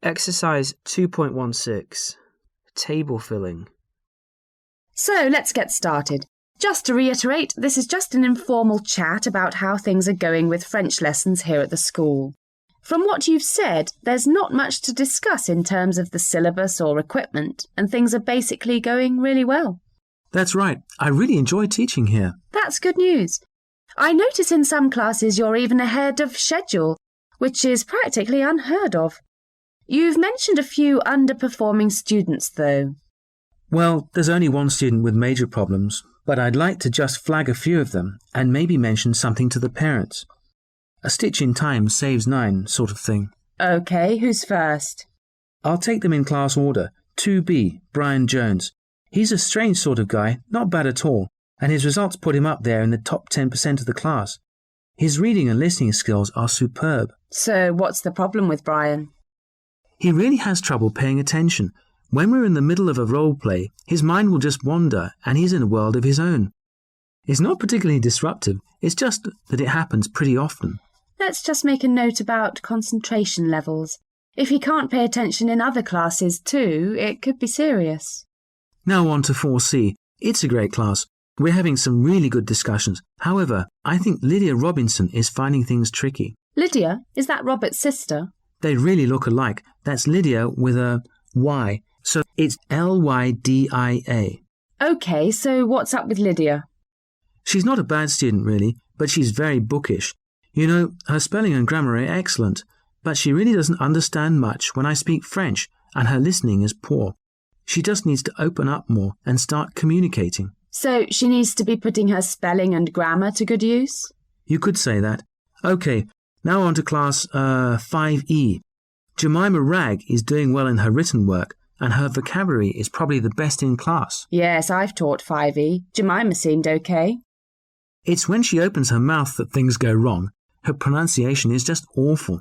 Exercise 2.16. Table filling. So let's get started. Just to reiterate, this is just an informal chat about how things are going with French lessons here at the school. From what you've said, there's not much to discuss in terms of the syllabus or equipment, and things are basically going really well. That's right. I really enjoy teaching here. That's good news. I notice in some classes you're even ahead of schedule, which is practically unheard of. You've mentioned a few underperforming students, though. Well, there's only one student with major problems, but I'd like to just flag a few of them and maybe mention something to the parents. A stitch in time saves 9 sort of thing. OK, who's first? I'll take them in class order. 2B, Brian Jones. He's a strange sort of guy, not bad at all, and his results put him up there in the top 10% of the class. His reading and listening skills are superb. So what's the problem with Brian? He really has trouble paying attention. When we're in the middle of a role play, his mind will just wander and he's in a world of his own. It's not particularly disruptive, it's just that it happens pretty often. Let's just make a note about concentration levels. If he can't pay attention in other classes too, it could be serious. Now on to 4C. It's a great class. We're having some really good discussions. However, I think Lydia Robinson is finding things tricky. Lydia? Is that Robert's sister? They really look alike. That's Lydia with a Y. So it's Lydia. OK, so what's up with Lydia? She's not a bad student really, but she's very bookish. You know, her spelling and grammar are excellent, but she really doesn't understand much when I speak French, and her listening is poor. She just needs to open up more and start communicating. So she needs to be putting her spelling and grammar to good use? You could say that. OK, now on to class 5E. Jemima Ragg is doing well in her written work, and her vocabulary is probably the best in class. Yes, I've taught 5E. Jemima seemed OK. It's when she opens her mouth that things go wrong. Her pronunciation is just awful.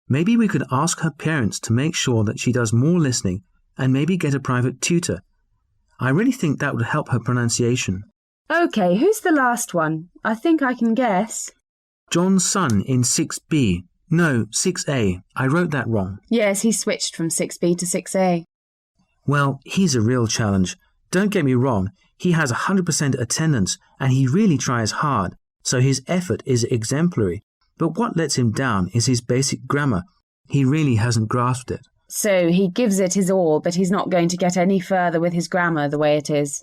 Maybe we could ask her parents to make sure that she does more listening and maybe get a private tutor. I really think that would help her pronunciation. OK, who's the last one? I think I can guess. John's son in 6B. No, 6A. I wrote that wrong. Yes, he switched from 6B to 6A. Well, he's a real challenge. Don't get me wrong, he has 100% attendance and he really tries hard, so his effort is exemplary. But what lets him down is his basic grammar. He really hasn't grasped it. So he gives it his all, but he's not going to get any further with his grammar the way it is.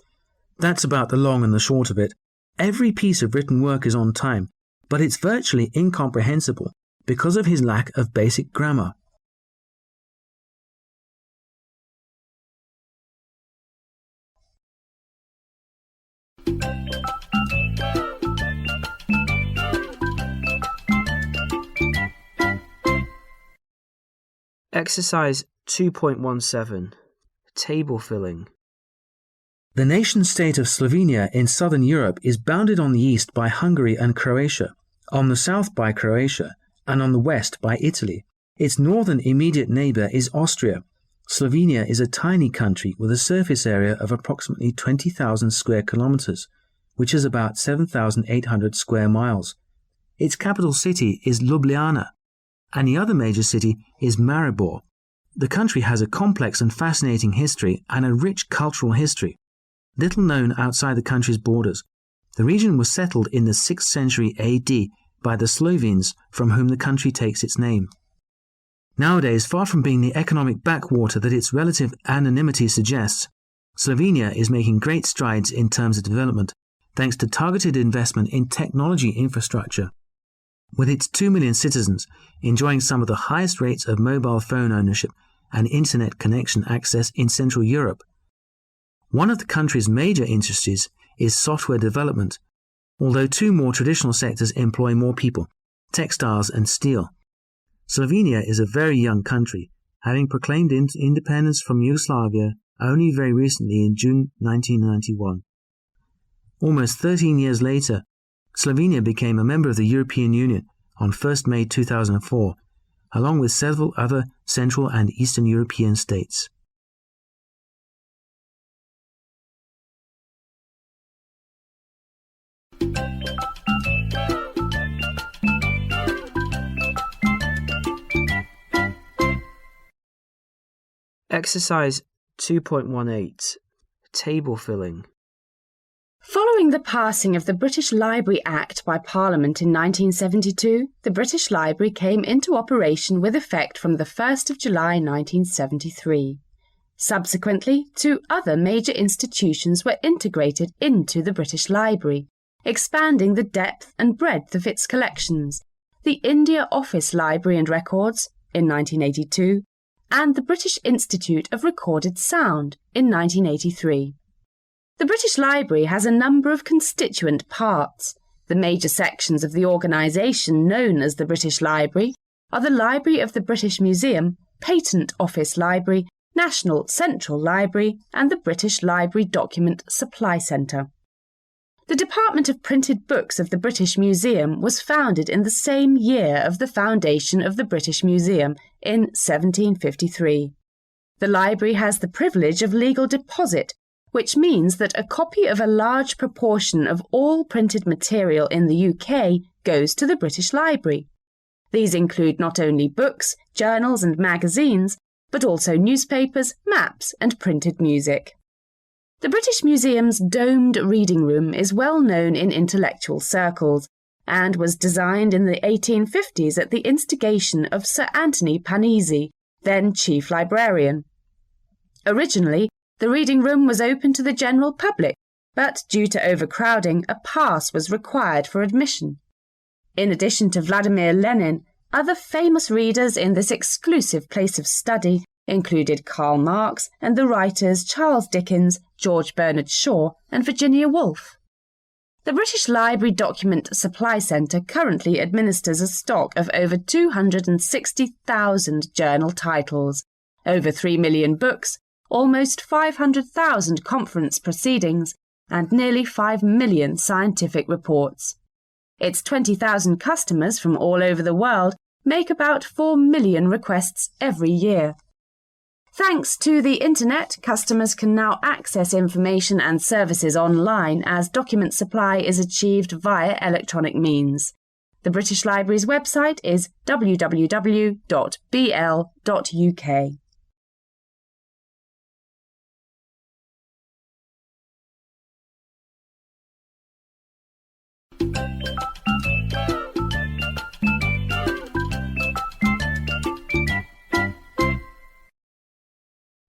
That's about the long and the short of it. Every piece of written work is on time, but it's virtually incomprehensible because of his lack of basic grammar. Exercise 2.17. Table filling. The nation-state of Slovenia in southern Europe is bounded on the east by Hungary and Croatia, on the south by Croatia, and on the west by Italy. Its northern immediate neighbour is Austria. Slovenia is a tiny country with a surface area of approximately 20,000 square kilometres, which is about 7,800 square miles. Its capital city is Ljubljana, and the other major city is Maribor. The country has a complex and fascinating history and a rich cultural history, little known outside the country's borders. The region was settled in the 6th century AD by the Slovenes, from whom the country takes its name. Nowadays, far from being the economic backwater that its relative anonymity suggests, Slovenia is making great strides in terms of development, thanks to targeted investment in technology infrastructure. With its 2 million citizens enjoying some of the highest rates of mobile phone ownership and internet connection access in Central Europe. One of the country's major industries is software development, although 2 more traditional sectors employ more people, textiles and steel. Slovenia is a very young country, having proclaimed independence from Yugoslavia only very recently in June 1991. Almost 13 years later, Slovenia became a member of the European Union on 1st May 2004, along with several other Central and Eastern European states. Exercise 2.18. Table filling. Following the passing of the British Library Act by Parliament in 1972, the British Library came into operation with effect from the 1st of July 1973. Subsequently, two other major institutions were integrated into the British Library, expanding the depth and breadth of its collections: the India Office Library and Records in 1982 and the British Institute of Recorded Sound in 1983. The British Library has a number of constituent parts. The major sections of the organisation known as the British Library are the Library of the British Museum, Patent Office Library, National Central Library and the British Library Document Supply Centre. The Department of Printed Books of the British Museum was founded in the same year of the foundation of the British Museum in 1753. The library has the privilege of legal deposit, which means that a copy of a large proportion of all printed material in the UK goes to the British Library. These include not only books, journals and magazines, but also newspapers, maps and printed music. The British Museum's domed reading room is well known in intellectual circles and was designed in the 1850s at the instigation of Sir Anthony Panizzi, then Chief Librarian. Originally, the reading room was open to the general public, but due to overcrowding, a pass was required for admission. In addition to Vladimir Lenin, other famous readers in this exclusive place of study included Karl Marx and the writers Charles Dickens, George Bernard Shaw and Virginia Woolf. The British Library Document Supply Centre currently administers a stock of over 260,000 journal titles, over 3 million books, almost 500,000 conference proceedings, and nearly 5 million scientific reports. Its 20,000 customers from all over the world make about 4 million requests every year. Thanks to the Internet, customers can now access information and services online as document supply is achieved via electronic means. The British Library's website is www.bl.uk.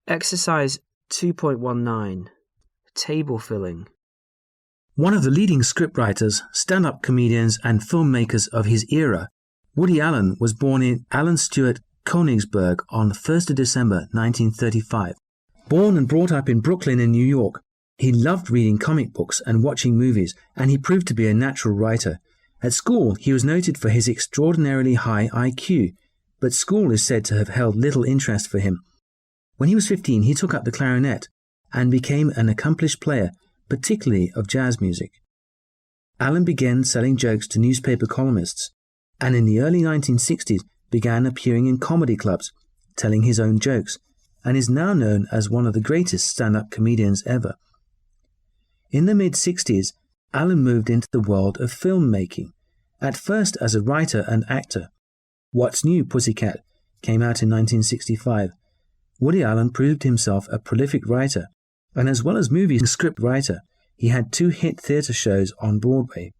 Exercise 2.19. Table filling. One of the leading scriptwriters, stand-up comedians and filmmakers of his era, Woody Allen was born in Allen Stewart, Königsberg on 1st of December 1935. Born and brought up in Brooklyn in New York, he loved reading comic books and watching movies, and he proved to be a natural writer. At school, he was noted for his extraordinarily high IQ, but school is said to have held little interest for him. When he was 15, he took up the clarinet and became an accomplished player, particularly of jazz music. Allen began selling jokes to newspaper columnists, and in the early 1960s began appearing in comedy clubs, telling his own jokes, and is now known as one of the greatest stand-up comedians ever. In the mid-60s, Allen moved into the world of filmmaking, at first as a writer and actor. What's New, Pussycat came out in 1965. Woody Allen proved himself a prolific writer, and as well as movie and script writer, he had 2 hit theatre shows on Broadway.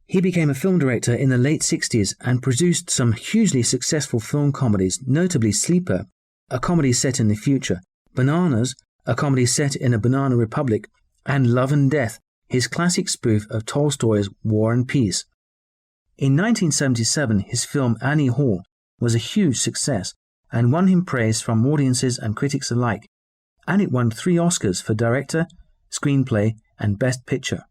He became a film director in the late 60s and produced some hugely successful film comedies, notably Sleeper, a comedy set in the future, Bananas, a comedy set in a banana republic, and Love and Death, his classic spoof of Tolstoy's War and Peace. In 1977, his film Annie Hall was a huge success and won him praise from audiences and critics alike, and it won 3 Oscars for director, screenplay, and best picture.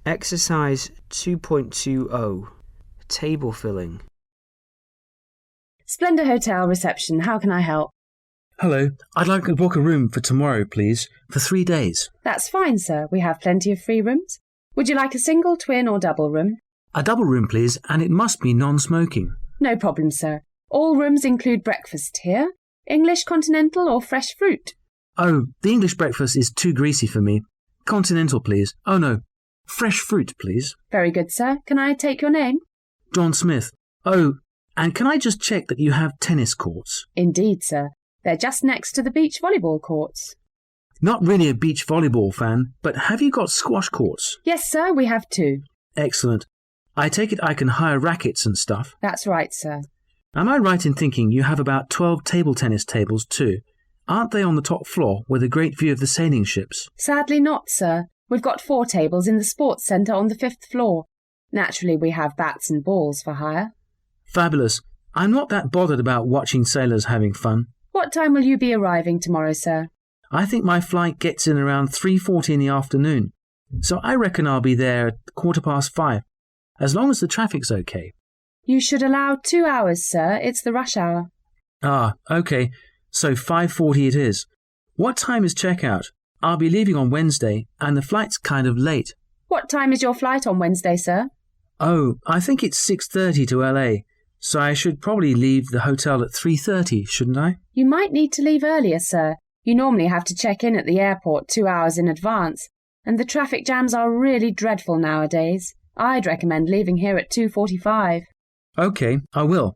Exercise 2.20. Table filling. Splendor Hotel reception, how can I help? Hello, I'd like to book a room for tomorrow, please, for 3 days. That's fine, sir. We have plenty of free rooms. Would you like a single, twin or double room? A double room, please, and it must be non-smoking. No problem, sir. All rooms include breakfast here. English, continental or fresh fruit? Oh, the English breakfast is too greasy for me. Continental, please. Oh, no. Fresh fruit, please. Very good, sir. Can I take your name? John Smith. Oh, and can I just check that you have tennis courts? Indeed, sir. They're just next to the beach volleyball courts. Not really a beach volleyball fan, but have you got squash courts? Yes, sir, we have 2. Excellent. I take it I can hire rackets and stuff. That's right, sir. Am I right in thinking you have about 12 table tennis tables too? Aren't they on the top floor with a great view of the sailing ships? Sadly not, sir. We've got 4 tables in the sports centre on the 5th floor. Naturally, we have bats and balls for hire. Fabulous. I'm not that bothered about watching sailors having fun. What time will you be arriving tomorrow, sir? I think my flight gets in around 3:40 in the afternoon, so I reckon I'll be there at 5:15, as long as the traffic's okay. You should allow 2 hours, sir. It's the rush hour. Ah, okay. So 5:40 it is. What time is checkout? I'll be leaving on Wednesday, and the flight's kind of late. What time is your flight on Wednesday, sir? Oh, I think it's 6:30 to LA, so I should probably leave the hotel at 3:30, shouldn't I? You might need to leave earlier, sir. You normally have to check in at the airport 2 hours in advance, and the traffic jams are really dreadful nowadays. I'd recommend leaving here at 2:45. Okay, I will.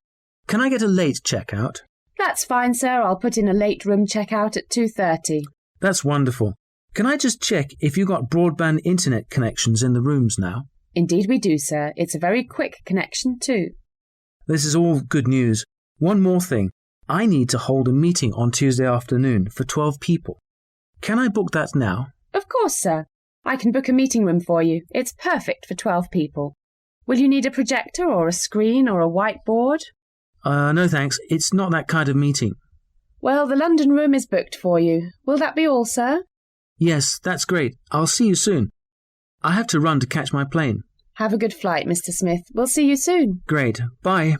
Can I get a late checkout? That's fine, sir. I'll put in a late room checkout at 2:30. That's wonderful. Can I just check if you got broadband internet connections in the rooms now? Indeed we do, sir. It's a very quick connection too. This is all good news. One more thing. I need to hold a meeting on Tuesday afternoon for 12 people. Can I book that now? Of course, sir. I can book a meeting room for you. It's perfect for 12 people. Will you need a projector or a screen or a whiteboard? No thanks. It's not that kind of meeting. Well, the London room is booked for you. Will that be all, sir? Yes, that's great. I'll see you soon. I have to run to catch my plane. Have a good flight, Mr. Smith. We'll see you soon. Great. Bye.